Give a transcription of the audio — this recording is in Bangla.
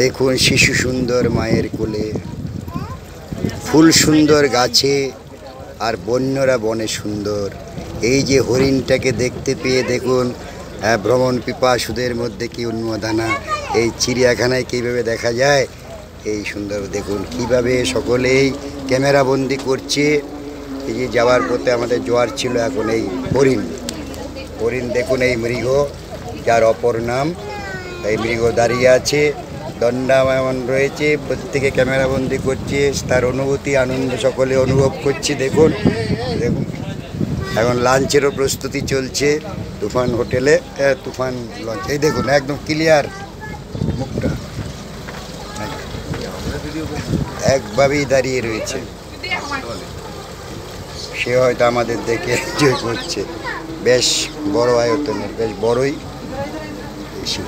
দেখুন শিশু সুন্দর মায়ের কোলে, ফুল সুন্দর গাছে, আর বন্যরা বনে সুন্দর। এই যে হরিণটাকে দেখতে পেয়ে দেখুন ভ্রমণ পিপাসুদের মধ্যে কি উন্মাদনা। এই চিড়িয়াখানায় কীভাবে দেখা যায় এই সুন্দর, দেখুন কিভাবে সকলেই ক্যামেরা বন্দি করছে। এই যে যাওয়ার পথে আমাদের জোয়ার ছিল, এখন এই হরিণ হরিণ দেখুন, এই মৃগ যার অপর নাম। এই মৃগ দাঁড়িয়ে আছে, দণ্ডায়মান রয়েছে, প্রত্যেকে ক্যামেরা বন্দি করছে, তার অনুভূতি আনন্দ সকলে অনুভব করছে। দেখুন দেখুন এখন লাঞ্চেরও প্রস্তুতি চলছে তুফান হোটেলে, তুফান লঞ্চ। এই দেখুন একদম ক্লিয়ার মুখটা, একভাবেই দাঁড়িয়ে রয়েছে। সে হয়তো আমাদের দেখে এনজয় করছে। বেশ বড় আয়তনের, বেশ বড়ই বেশি।